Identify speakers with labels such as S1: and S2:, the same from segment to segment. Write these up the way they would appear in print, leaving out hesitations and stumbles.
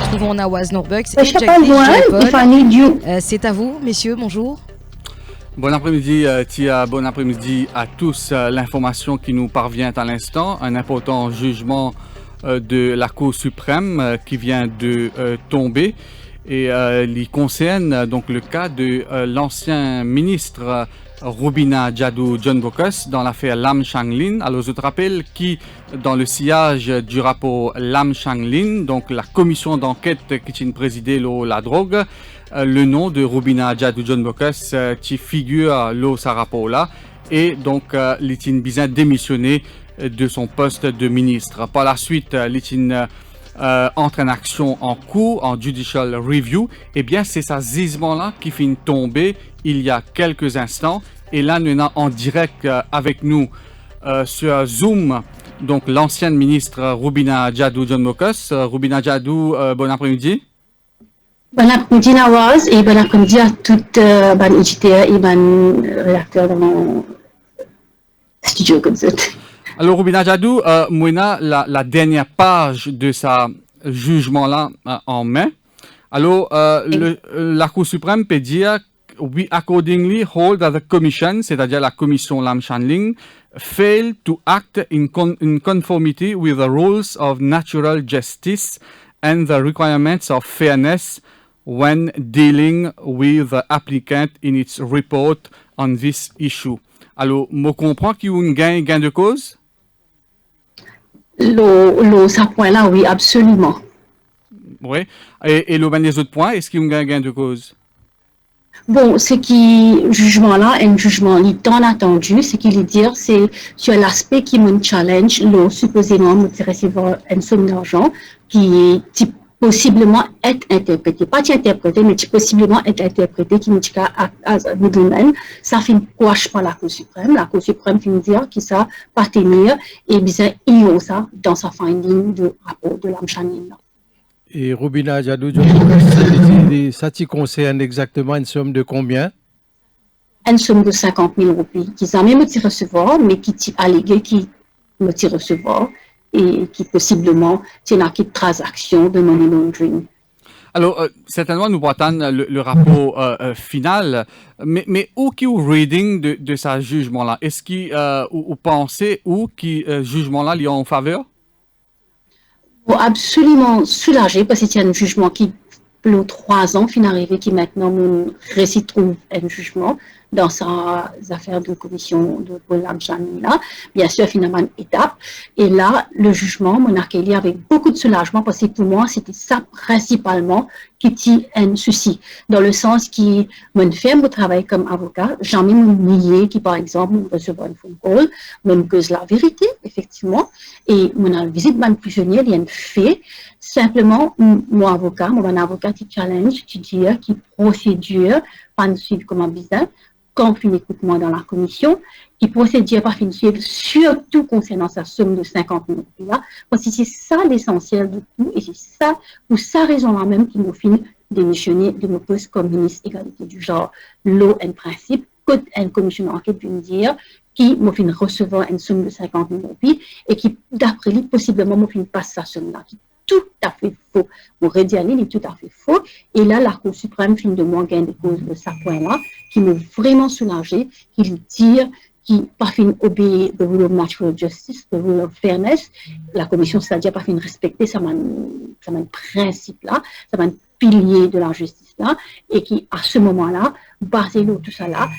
S1: retrouvons Nawaz Norbux et Jagdish Joy-Paul. C'est à vous, messieurs, bonjour.
S2: Bon après-midi, Tia, bon après-midi à tous. L'information qui nous parvient à l'instant, un important jugement de la Cour suprême qui vient de tomber et il concerne donc le cas de l'ancien ministre Roubina Jadoo-Jaunboccus dans l'affaire Lam Shang Leen. Alors je te rappelle qui, dans le sillage du rapport Lam Shang Leen, donc la commission d'enquête qui présidait la drogue, le nom de Roubina Jadoo-Jaunboccus qui figure dans ce rapport-là et donc il a démissionné de son poste de ministre. Par la suite, il entre en action en cours, en judicial review. Eh bien, c'est ce gisement-là qui finit tomber il y a quelques instants. Et là, nous sommes en direct avec nous sur Zoom, donc l'ancienne ministre Roubina Jadoo-Jaunboccus. Roubina Jadoo, bon après-midi.
S3: Bon après-midi Nawaz et bon après-midi à toutes les éditeurs et les rédacteurs dans mon studio comme ça.
S2: Alors, Roubina Jadoo, moi, la dernière page de ce jugement-là en main. Alors, la Cour suprême peut dire we accordingly hold that the commission, c'est-à-dire la commission Lam Shang Leen, failed to act in conformity with the rules of natural justice and the requirements of fairness when dealing with the applicant in its report on this issue. Alors, je comprends qu'il y a un gain de cause?
S3: Ce point-là, oui, absolument.
S2: Oui. Et les autres points, est-ce qu'il y a un gain de cause?
S3: Bon, ce qui jugement-là, un jugement tant attendu, ce qu'il veut dire, c'est sur l'aspect qui me challenge, supposément, me recevoir une somme d'argent qui possiblement être interprété, pas interprété, mais possiblement être interprété, qui me dit qu'à le domaine, ça fait une couche par la Cour suprême. La Cour suprême finit dire qu'il ça pas tenir, et bien, il y a ça dans sa finding de rapport de Lam Shang Leen.
S4: Et Roubina Jadoo-Jaunboccus, ça t'y concerne exactement une somme de combien?
S3: Une somme de 50 000 roupies, qui n'a même pas recevoir, mais qui t'a allégué qui me t'a recevoir. Et qui possiblement c'est une transaction de money laundering.
S2: Alors, certainement, nous attendons le rapport final, mais où qui est le reading de ce jugement-là? Est-ce qu'il ou pensez où qui jugement-là est en faveur?
S3: Bon, absolument soulagé parce que c'est un jugement qui, pour 3 ans, fin arrivé, qui maintenant, mon récit trouve un jugement dans sa affaires de commission de Lam Shang Leen là, bien sûr finalement une étape. Et là, le jugement, mon accueilli avec beaucoup de soulagement parce que pour moi, c'était ça principalement qui était un souci. Dans le sens qui me fait mon travail comme avocat, jamais me nier qui par exemple me recevoir une phone call, même que la vérité, effectivement. Et mon visite d'un prisonnier, il y a un fait. Simplement, mon avocat qui challenge, qui dit, qui procédure, pas de suivre comme un business, quand on écoute-moi dans la commission, qui procédure par fin suivre, surtout concernant sa somme de 50 000 là, parce que c'est ça l'essentiel de tout, et c'est ça, pour sa raison-là même, qui nous finit démissionner de mon poste comme ministre égalité du genre. L'eau, un principe, que une commission d'enquête peut me dire, qui m'a fait recevoir une somme de 50 000 roupies, et qui, d'après lui, possiblement, m'a fait passe sa somme-là, tout à fait faux. Mon rédialine est tout à fait faux. Et là, la Cour suprême finit de moi gain de cause de ce point-là, qui m'a vraiment soulagé, qui lui dit, qui pas fin obéir the rule of natural justice, the rule of fairness. La commission, c'est-à-dire pas fin respecter ça un principe-là, ça un pilier de la justice-là, et qui, à ce moment-là, basé sur tout ça là,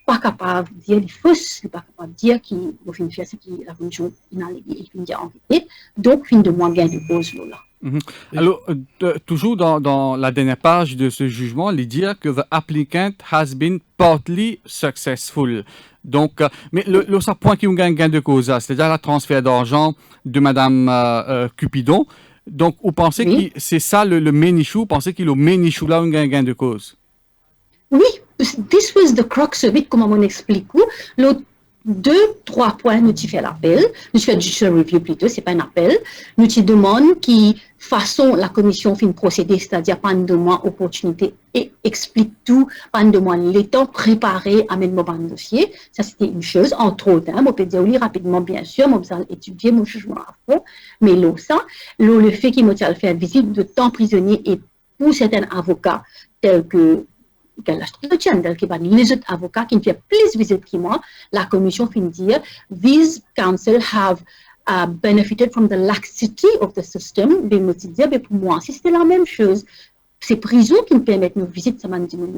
S3: pas capable de dire les fausses, pas capable de dire qu'il faut faire ce qui la commission inalléguée et finit enquêter. Donc, fin de moi gain de cause là.
S2: Alors, toujours dans la dernière page de ce jugement, il dit que the applicant has been partly successful. Donc, mais le point qui a un gain de cause, c'est-à-dire le transfert d'argent de Madame Cupidon. Donc, vous pensez que c'est ça le main issue? Vous pensez qu'il y a le main issue là, un gain de cause?
S3: Oui, this was the crux of it, comme on explique. 2-3 points, nous tu fais l'appel, nous fais judicial review plutôt, c'est pas un appel, nous tu demande qui façon la commission fin procéder, c'est-à-dire pas de moi opportunité et explique tout, pas de moi les temps préparé, amène-moi dans le dossier, ça c'était une chose, entre autres, on peut dire oui rapidement bien sûr, on peut étudier mon jugement à fond, mais là ça, le fait qu'il m'a fait visite de temps prisonnier et pour certains avocats tels que les autres avocats qui font plus de visites que moi, la commission finit dire these counsel have benefited from the laxity of the system. Mais pour moi, si c'était la même chose, c'est prison qui nous permettent de nous visiter ce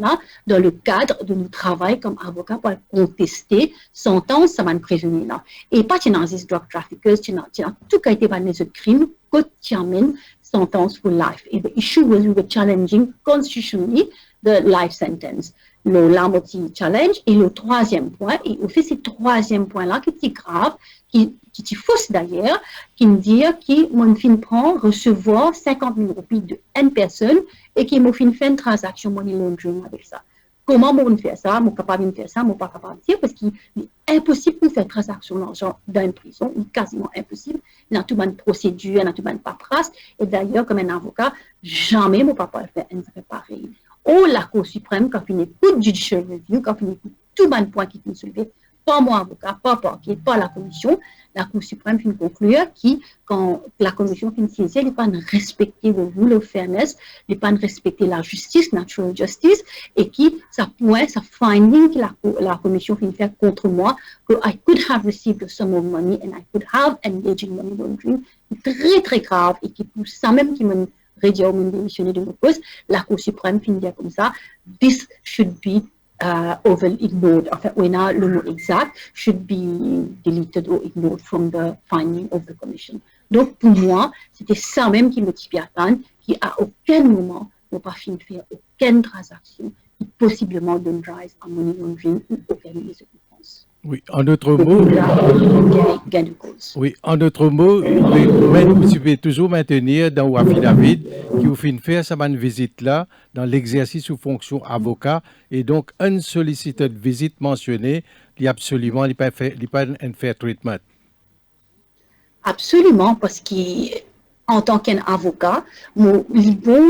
S3: là dans le cadre de notre travail comme avocat pour contester sentence ce prisonnier là. Et pas dans les drug traffickers, tu as tout qui a été dans les autres crimes, que tu amènes sentence for life. Et the issue was we were challenging constitutionally the life sentence. La moitié challenge et le troisième point, et au fait, c'est troisième point-là qui est grave, qui est fausse d'ailleurs, qui me dit que mon fin prend recevoir 50 000 roupies de une personne et qui m'a fait une transaction money laundering avec ça. Comment on fait ça? Je suis capable de faire ça, je ne suis pas capable de dire parce qu'il est impossible de faire une transaction d'argent dans une prison, quasiment impossible. Il y a tout une procédure, il y a tout une paperasse. Et d'ailleurs, comme un avocat, jamais je ne peux pas faire un truc pareil. Ou la Cour suprême, quand il écoute judicial review, quand il écoute tout le point qui est soulevé, pas mon avocat, pas parquet, pas la commission, la Cour suprême finit conclure qui, quand la commission finit saisir, il n'est pas respecter le rule of fairness, il n'est pas respecter la justice, natural justice, et qui, ça point, ça finding que la commission finit faire contre moi, que I could have received a sum of money and I could have engaged in money laundering, très très grave, et qui pousse ça même qui me réduire ou démissionner de mon poste, la Cour suprême finit dire comme ça, this should be over ignored. En fait, on a le mot exact, should be deleted or ignored from the finding of the commission. Donc, pour moi, c'était ça même qui me motivait à attendre, qui à aucun moment n'a pas fini de faire aucune transaction qui possiblement donne rise à money laundering ou aucune des autres.
S4: Oui, en d'autres mots, tu peux toujours maintenir dans l'affidavit qui vous fait faire cette visite-là dans l'exercice ou fonction avocat et donc une sollicitée visite mentionnée, il n'y a absolument pas un fair treatment.
S3: Absolument, parce qu'en tant qu'avocat, bon,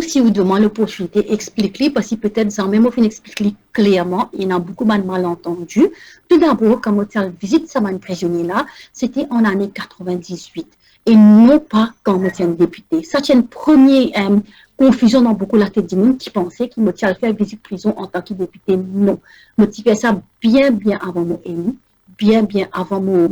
S3: si vous demandez l'opportunité, expliquez, parce que peut-être ça même vous expliquer clairement, il y en a beaucoup de malentendus. Tout d'abord, quand on visite ce prisonnier là, c'était en année 98 et non pas quand on tient député. Ça, c'est une première confusion dans beaucoup la tête du monde qui pensait qu'il me tient faire visite prison en tant que député. Non, je fait ça bien avant mon élu. Bien avant mon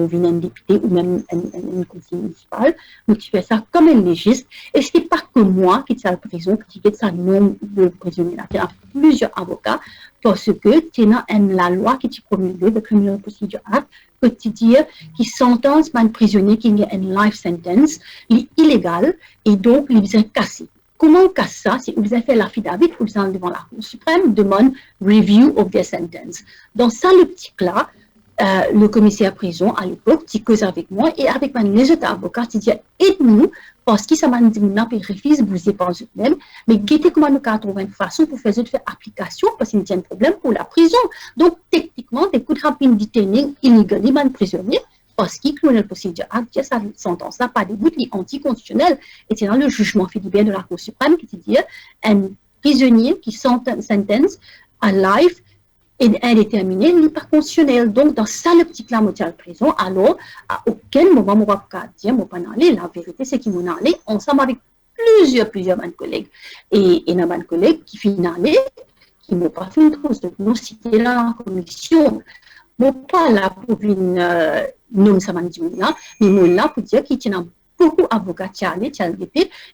S3: venant député ou même une conseil municipal. Donc, tu fais ça comme un légiste. Et ce n'est pas que moi qui suis à la prison, qui fait ça nom de prisonnier. Il y a plusieurs avocats parce que tu as la loi qui est promulguée, le Criminal Procedure Act, que tu dis qui sentence un prisonnier qui a une life sentence, il est illégal et donc il est cassé. Comment on casse ça? C'est vous avez fait l'affidavit, vous allez devant la Cour suprême, demande review of their sentence. Dans ça, le petit là, le commissaire prison à l'époque, il cause avec moi et avec les autres avocats, il dit aide-nous parce que ça m'a dit non, il refuse, vous y pensez même, mais guettez comment nous trouver une façon pour faire application parce qu'il y a un problème pour la prison. Donc, techniquement, des coups de rapide detaining illégalement prisonnier. Parce que le Criminal Procedure Act, sa sentence là, pas des bouts, il est anticonstitutionnel. Et c'est dans le jugement fait bien de la Cour suprême qui dit un prisonnier qui sentence à life et indéterminé, il n'est pas constitutionnel. Donc, dans ça, le petit là, de prison, alors, à aucun moment, on va pas dire, on va pas aller. La vérité, c'est qu'ils vont aller ensemble avec plusieurs collègues. Et il y a un collègue qui finit aller, qui n'ont pas fait une chose. Donc, nous, c'était là en commission. Moi, pas là pour une nom ça m'a dit là, mais moi là pour dire qu'il y a beaucoup d'avocats qui allaient,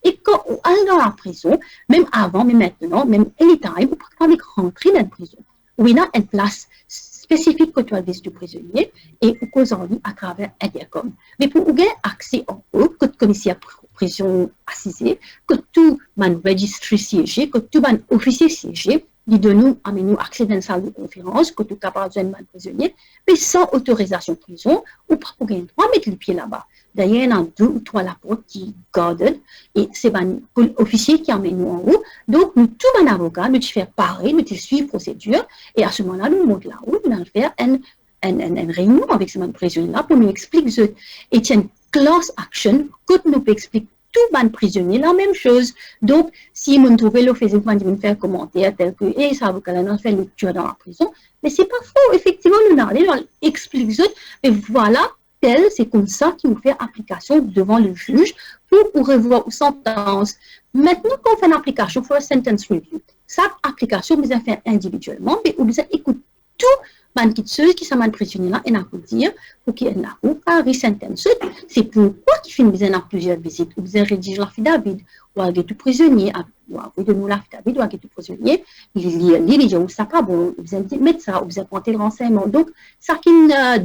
S3: et quand on est dans la prison, même avant, mais maintenant, même anytime, on peut pas rentrer dans la prison. On a une place spécifique que tu as visite du prisonnier et on cause en ligne à travers Intercom. Mais pour avoir accès en haut, que le commissaire prison assisé, que tout man registre siégé, que tout man officier siégé, il donne nous accès dans une salle de conférence, que tout capable de un prisonnier, mais sans autorisation de prison, ou pas pour gagner droit mettre les pieds là-bas. D'ailleurs, il y en a 2 ou 3 porte qui gardent, et c'est un officier qui amène nous en haut. Donc, nous, tout un avocat, nous faire pareil, nous suivre procédure, et à ce moment-là, nous monte là-haut, nous allons faire une une réunion avec ce prisonnier-là pour nous expliquer et tiens class action que nous expliquer tout les prisonniers la même chose. Donc, si vous trouvez le Facebook, vous faire commentaire tel que et ça vous a fait lecture dans la prison, mais c'est pas faux. Effectivement, nous allons expliquer, mais voilà, tel, c'est comme ça qu'il vous fait application devant le juge pour revoir une sentence. Maintenant, quand on fait une application pour sentence review, cette application, vous avez fait individuellement, mais vous avez écouté tout ceux qui sont prisonniers là, et on peut dire, pour qu'il y ait un resentence. C'est pourquoi qu'il fait besoin de plusieurs visites, ou besoin de rédiger l'affidavit, ou à tout prisonnier, ou à de nous l'affidavit, ou à tout prisonnier, il dit, ça pas bon, vous allez mettre ça, vous allez prendre le renseignement. Donc, ça qui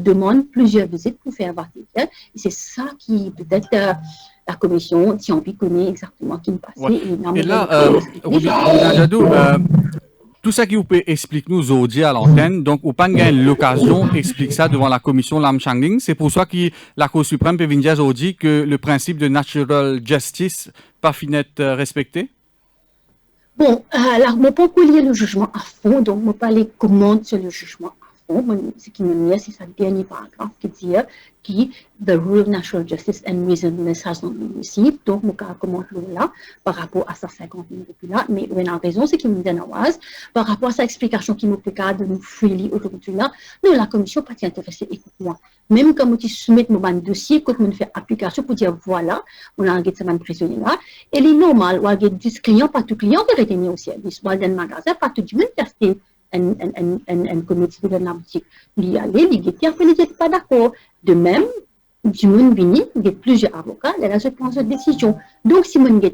S3: demande plusieurs visites pour faire partie. Et c'est ça qui, peut-être, la commission, si on peut connaître exactement qui me passe.
S2: Ouais. Et là, Roubina Jadoo, tout ça qui vous peut expliquer nous aujourd'hui à l'antenne, donc, vous pas l'occasion d'expliquer ça devant la commission Lam Shang Leen. C'est pour ça que la Cour suprême peut venir aujourd'hui que le principe de natural justice pas fini d'être respecté?
S3: Bon, alors, je ne peux pas lire le jugement à fond, donc je ne peux pas les commandes sur le jugement à fond. Ce qui me dit, c'est ce dernier paragraphe qui dit que the rule of natural justice and reasonableness has not been received. Donc, je peux commenter là par rapport à sa 50 minutes là. Mais on a raison, c'est qu'il me dit par rapport à sa explication qui me peut de nous freely aujourd'hui là. Non, la commission n'est pas intéressée, écoute-moi. Même quand tu soumets mon dossier, quand on fait application pour dire voilà, on a un prisonnier là, et il est normal, on a 10 clients, pas tout client qui retenir au service. On a un magasin, pas tout le monde testé un comité de la boutique. Il y a les qui après, ils n'étaient pas d'accord. De même, du monde vini, il y a plusieurs avocats, il y a ce point de décision. Donc, si on a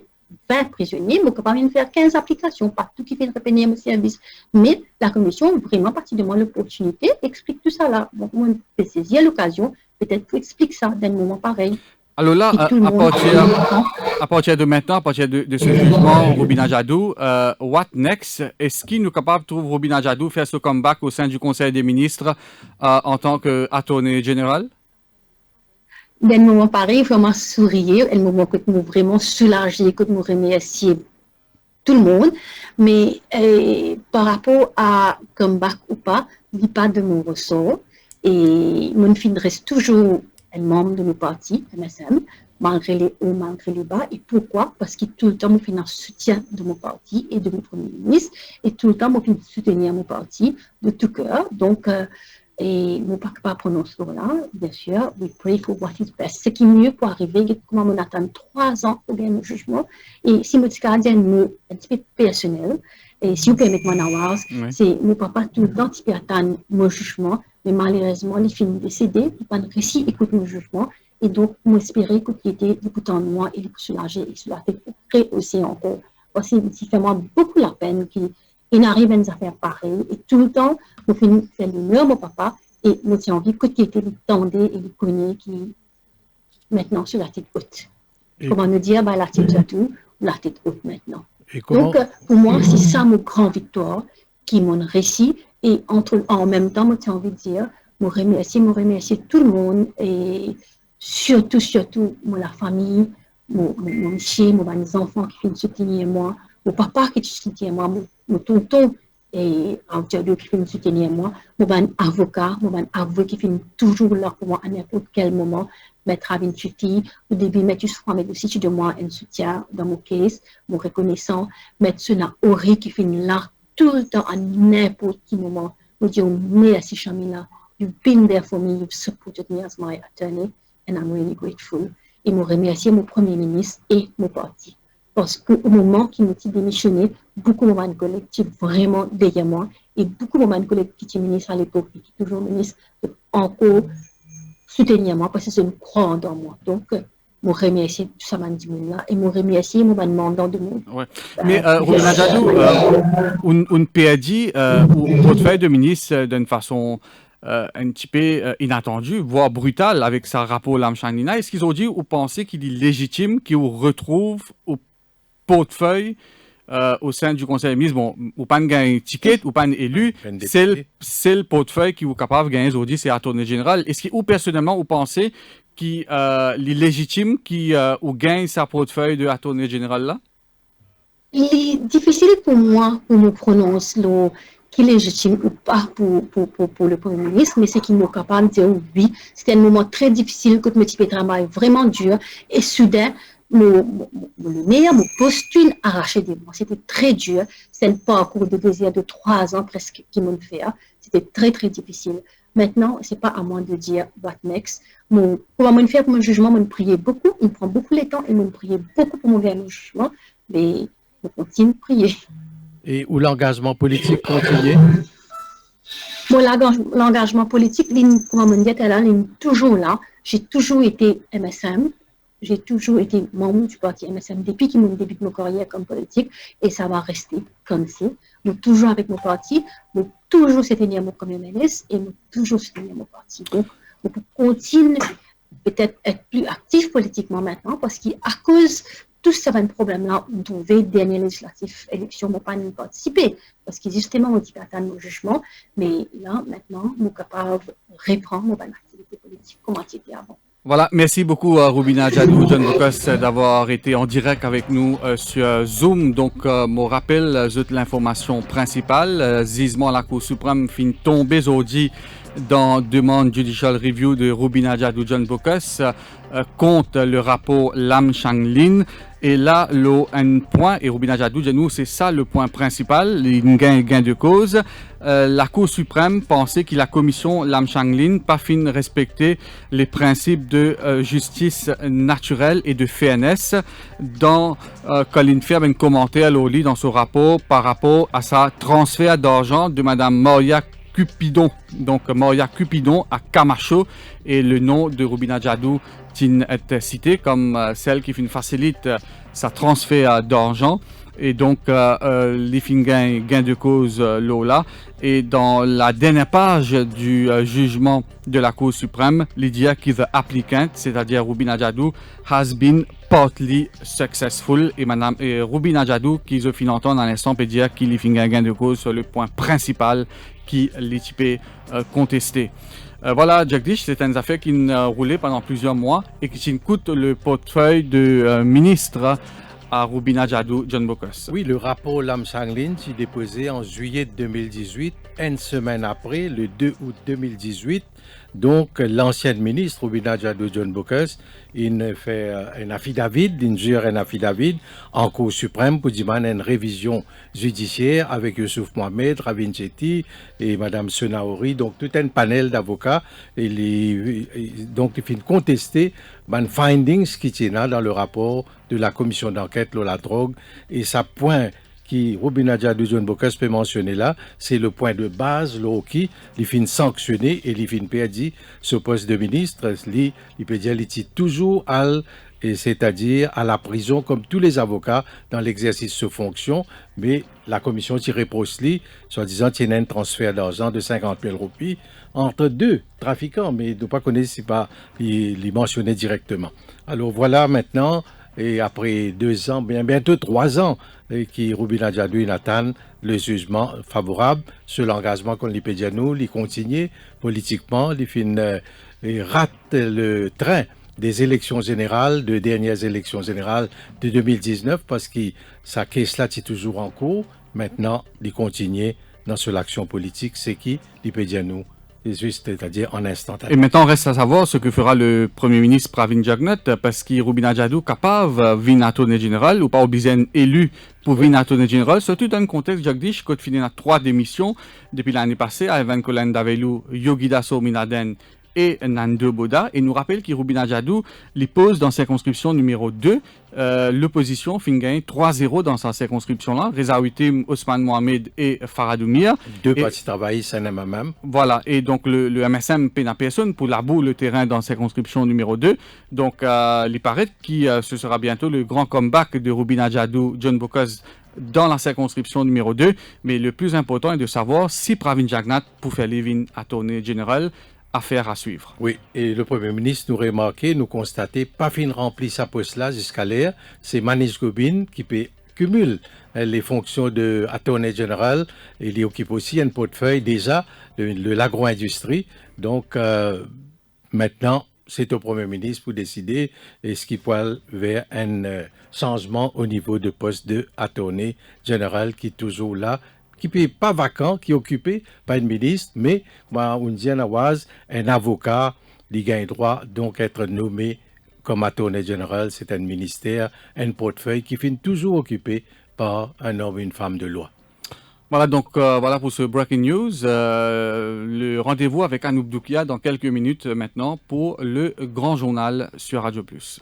S3: 20 prisonniers, on peut pas faire 15 applications, pas tout qui fait retenir au service. Mais la commission, vraiment, partie de moi, l'opportunité, explique tout ça là. Donc, on peut saisir l'occasion, peut-être pour expliquer ça d'un moment pareil.
S2: Alors là, à partir de maintenant, à partir de ce jugement, Roubina Jadoo, what next? Est-ce qu'il est capable de trouver Roubina Jadoo faire ce comeback au sein du Conseil des ministres en tant qu'attorney général?
S3: D'un moment pareil, vraiment sourire, un moment que nous vraiment soulagé, que nous remercier tout le monde. Mais par rapport à comeback ou pas, il n'est pas de mon ressort. Et mon fils reste toujours un membre de nos partis, MSM, malgré les hauts, malgré les bas. Et pourquoi? Parce que tout le temps, je suis en soutien de mon parti et de mon premier ministre. Et tout le temps, je suis soutenir mon parti de tout cœur. Donc, et je ne peux pas prononcer là, bien sûr. We pray for what is best. Ce qui est mieux pour arriver, comment on attend 3 ans pour gagner le jugement. Et si je dis un mot un petit peu personnel, et si vous permettez-moi d'avoir, c'est mon papa tout le temps qui peut attendre mon jugement. Mais malheureusement, il finit décédé, il n'a pas réussi à écouter mon jugement. Et donc, m'espérer qu'il était écoutant de moi et il est soulagé et soulagé très aussi encore. Parce qu'il fait moi beaucoup la peine qu'il n'arrive à nous faire pareil. Et tout le temps, je finis faire l'honneur mon papa et j'ai envie que qu'il était tendé et le cogné qui maintenant sur la tête haute. Comment nous dire, la tête Jadoo ou la tête haute maintenant. Donc, pour moi, c'est ça mon grand victoire qui m'ont réussi. Et en même temps, moi, j'ai envie de dire, je remercie tout le monde et surtout, la famille, mon chien, mes enfants qui viennent soutenir moi, mon papa qui soutient moi, mon tonton et Jadoo qui vient soutenir moi, mon avocat qui vient toujours là pour moi à n'importe quel moment, mettre à Vinchuti, au début, mettre souvent mes dossiers de moi un soutien dans mon case, mon reconnaissant, mettre Sona Ori qui vient là tout le temps à n'importe quel moment. Je dis merci Shamila, you've been there for me, you've supported me as my attorney, and I'm really grateful. Et je remercie mon premier ministre et mon parti. Parce qu'au moment qu'il m'a démissionné, beaucoup de moments collectifs vraiment derrière moi, et beaucoup de moments collectifs qui étaient ministres à l'époque, et qui sont toujours ministres, encore soutenir moi, parce que c'est une croix dans moi. Donc, je remercie tout ça, là, et je remercie mon demandant de monde.
S2: Ouais. Mais, Roubina Jadoo, on peut dire, au portefeuille de ministre d'une façon un petit peu inattendue, voire brutale, avec sa rapport Lam Shang Leen, est-ce qu'ils ont dit ou pensé qu'il est légitime qu'il retrouve au portefeuille au sein du conseil des ministres? Bon, ou pas un ticket, ou pas un élu, c'est le portefeuille qui est capable de gagner aujourd'hui, c'est l'attorney général. Est-ce que, ou personnellement, vous pensez qu'il est légitime qu'il gagne sa portefeuille de l'attorney général là?
S3: Il est difficile pour moi pour me prononcer qui est légitime ou pas pour le Premier ministre, mais c'est qu'il est capable de dire oui, c'était un moment très difficile, que notre travail vraiment dur, et soudain, le meilleur, mon postule arraché des mois. C'était très dur. C'est un parcours de désir de 3 ans presque qui m'ont fait. C'était très, très difficile. Maintenant, c'est pas à moi de dire what next. Pour me faire pour mon jugement, me prier beaucoup. Il prend beaucoup de temps et me prier beaucoup pour mon jugement. Mais je continue de prier.
S4: Et où l'engagement politique continue?
S3: Bon, l'engagement politique, comme on dit, il est toujours là. J'ai toujours été MSM. J'ai toujours été membre du parti MSM depuis qu'il débute ma carrière comme politique et ça va rester comme ça. Nous toujours avec mon parti, nous toujours soutenir mon Premier ministre et nous toujours soutenir mon parti. Donc, nous pouvons continuer peut-être être plus actifs politiquement maintenant parce qu'à cause de tout ce problème-là, on trouvait dernière législative élection, on pas participer parce que justement, on dit qu'à nos jugements, mais là, maintenant, nous sommes capables de reprendre nos activités politiques comme c'était avant.
S2: Voilà, merci beaucoup Roubina Jadoo-Jaunboccus d'avoir été en direct avec nous sur Zoom. Donc, mon rappel, l'information principale, zisement la Cour suprême fin tombé aujourd'hui dans demande judicial review de Roubina Jadoo-Jaunboccus contre le rapport Lam Shang Leen. Et là, un point, et Roubina Jadoo-Jaunboccus, c'est ça le point principal, les gain de cause. La Cour suprême pensait que la commission Lam Shang Leen pas fin respecter les principes de justice naturelle et de fairness dans Colin fait un commentaire au lit dans ce rapport par rapport à sa transfert d'argent de Madame Maria Cupidon. Donc, Maria Cupidon à Camacho et le nom de Roubina Jadoo est cité comme celle qui facilite sa transfert d'argent. Et donc, les gain de cause là. Et dans la dernière page du jugement de la Cour suprême, il dit que the applicant, c'est-à-dire Roubina Jadoo, has been partly successful. Et Roubina Jadoo, qui se finit entendre dans l'instant, peut dire qu'il y a gain de cause sur le point principal qui est contesté. Voilà, Jagdish, c'est une affaire qui a roulé pendant plusieurs mois et qui coûte le portefeuille de ministre à Roubina Jadoo-Jaunboccus.
S4: Oui, le rapport Lam Shang Leen s'est déposé en juillet 2018, une semaine après, le 2 août 2018. Donc, l'ancienne ministre, Roubina Jadoo-Jaunboccus, il fait un affidavit, il jure un affidavit en Cour suprême pour demander une révision judiciaire avec Youssouf Mohamed, Ravin Chetty et Mme Senaori, donc tout un panel d'avocats. Donc, il fait contester les findings qui tiennent dans le rapport de la commission d'enquête sur la drogue et ça point qui Roubina Jadoo-Jaunboccus peut mentionner là, c'est le point de base, qui il fin sanctionné et il fin perdu ce poste de ministre, il peut dire qu'il est toujours c'est-à-dire à la prison comme tous les avocats dans l'exercice de ses fonctions, mais la commission tire reproche lui, soi-disant qu'il y a un transfert d'argent de 50 000 roupies entre deux trafiquants, mais il ne doit pas connaître si pas il mentionné directement. Alors voilà maintenant. Et après 2 ans, bientôt 3 ans, qui Roubina Jadoo attend le jugement favorable sur l'engagement qu'on lui peut dire nous, il continue politiquement, il rate le train des élections générales, de dernières élections générales de 2019 parce que sa caisse là est toujours en cours. Maintenant, il continue dans son action politique, c'est qui il peut dire nous. C'est-à-dire en instantané.
S2: Et maintenant, reste à savoir ce que fera le Premier ministre Pravin Jagnat, parce que Roubina Jadoo capable de venir attorney général ou pas obligé élu pour venir attorney général, surtout dans le contexte Jagdish, quand il a 3 démissions depuis l'année passée, à Evan Kolen Davelu, Yogidaso Minaden et Nando Boda, et nous rappelle que Roubina Jadoo les pose dans circonscription numéro 2. L'opposition fin gagne 3-0 dans sa circonscription-là. Reza Ouitim, Ousmane Mohamed et Faradoumir.
S4: 2 partis travaillent, c'est un même.
S2: Voilà, et donc le MSM peine à personne pour labourer le terrain dans circonscription numéro 2. Donc, il paraît que ce sera bientôt le grand comeback de Roubina Jadoo-Jaunboccus dans la circonscription numéro 2. Mais le plus important est de savoir si Pravin Jagnat peut faire Levin attorney général. Affaire à suivre.
S4: Oui, et le Premier ministre nous remarqué, nous constater, pas fin rempli sa poste là jusqu'à l'air, c'est Manish Gobin qui peut cumule les fonctions de attorney général et il occupe aussi un portefeuille déjà de l'agro-industrie. Donc maintenant, c'est au Premier ministre pour décider ce qui peut vers un changement au niveau de poste de attorney général qui est toujours là, qui n'est pas vacant, qui est occupé par un ministre, mais on dit un avocat, il a droit donc être nommé comme attorney général, c'est un ministère, un portefeuille qui finit toujours occupé par un homme ou une femme de loi.
S2: Voilà donc voilà pour ce Breaking News. Le rendez-vous avec Anouk Doukia dans quelques minutes maintenant pour le grand journal sur Radio Plus.